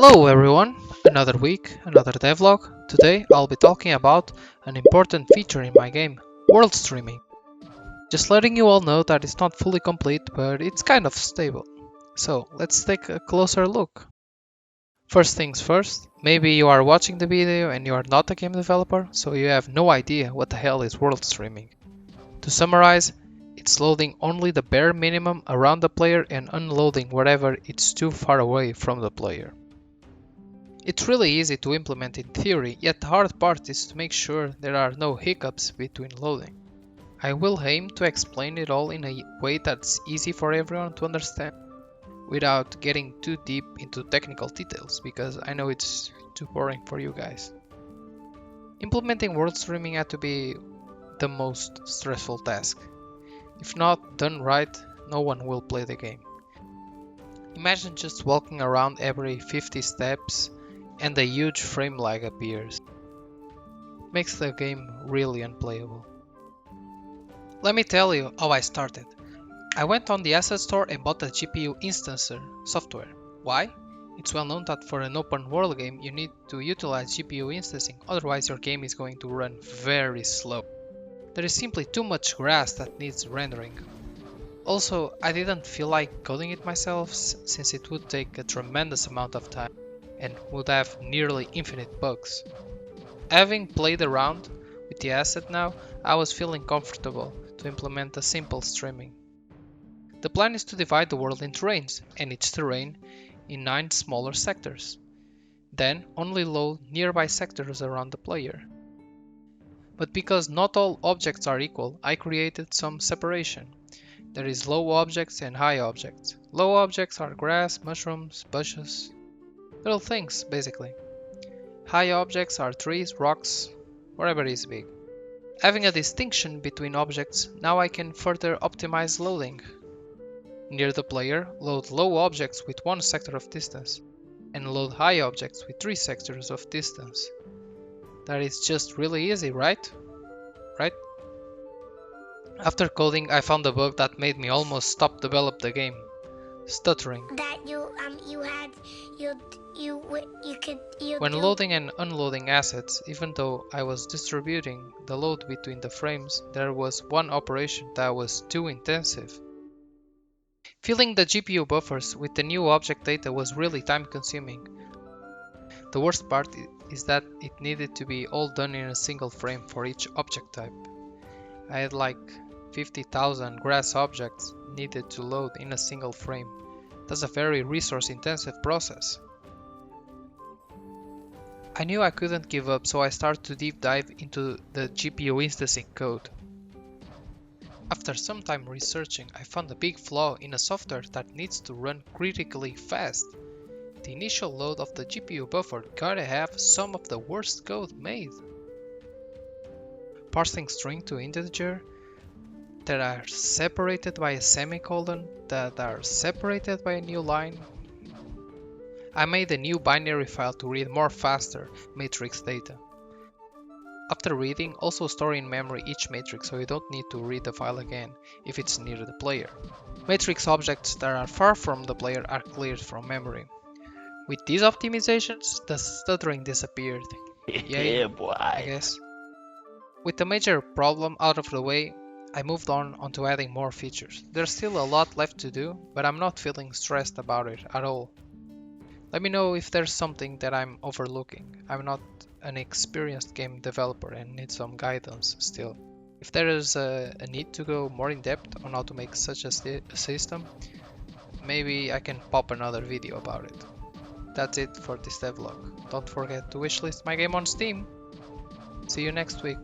Hello everyone, another week, another devlog. Today I'll be talking about an important feature in my game, world streaming. Just letting you all know that it's not fully complete, but it's kind of stable. So let's take a closer look. First things first, maybe you are watching the video and you are not a game developer, so you have no idea what the hell is world streaming. To summarize, it's loading only the bare minimum around the player and unloading wherever it's too far away from the player. It's really easy to implement in theory, yet the hard part is to make sure there are no hiccups between loading. I will aim to explain it all in a way that's easy for everyone to understand, without getting too deep into technical details, because I know it's too boring for you guys. Implementing world streaming had to be the most stressful task. If not done right, no one will play the game. Imagine just walking around every 50 steps and a huge frame lag appears. Makes the game really unplayable. Let me tell you how I started. I went on the asset store and bought a GPU instancer software. Why? It's well known that for an open world game you need to utilize GPU instancing, otherwise your game is going to run very slow. There is simply too much grass that needs rendering. Also, I didn't feel like coding it myself since it would take a tremendous amount of time and would have nearly infinite bugs. Having played around with the asset now, I was feeling comfortable to implement a simple streaming. The plan is to divide the world in terrains, and each terrain in 9 smaller sectors. Then only load nearby sectors around the player. But because not all objects are equal, I created some separation. There is low objects and high objects. Low objects are grass, mushrooms, bushes, little things, basically. High objects are trees, rocks, wherever is big. Having a distinction between objects, now I can further optimize loading. Near the player, load low objects with 1 sector of distance, and load high objects with 3 sectors of distance. That is just really easy, right? After coding, I found a bug that made me almost stop develop the game. Stuttering. When loading and unloading assets, even though I was distributing the load between the frames, there was one operation that was too intensive. Filling the GPU buffers with the new object data was really time consuming. The worst part is that it needed to be all done in a single frame for each object type. I had like 50,000 grass objects needed to load in a single frame. That's a very resource intensive process. I knew I couldn't give up, so I started to deep dive into the GPU instancing code. After some time researching, I found a big flaw in a software that needs to run critically fast. The initial load of the GPU buffer gotta have some of the worst code made. Parsing string to integer that are separated by a semicolon that are separated by a new line. I made a new binary file to read more faster matrix data. After reading, also store in memory each matrix so you don't need to read the file again if it's near the player. Matrix objects that are far from the player are cleared from memory. With these optimizations, the stuttering disappeared. Yay, boy. I guess. With the major problem out of the way, I moved on to adding more features. There's still a lot left to do, but I'm not feeling stressed about it at all. Let me know if there's something that I'm overlooking. I'm not an experienced game developer and need some guidance still. If there is a need to go more in depth on how to make such a system, maybe I can pop another video about it. That's it for this devlog. Don't forget to wishlist my game on Steam. See you next week.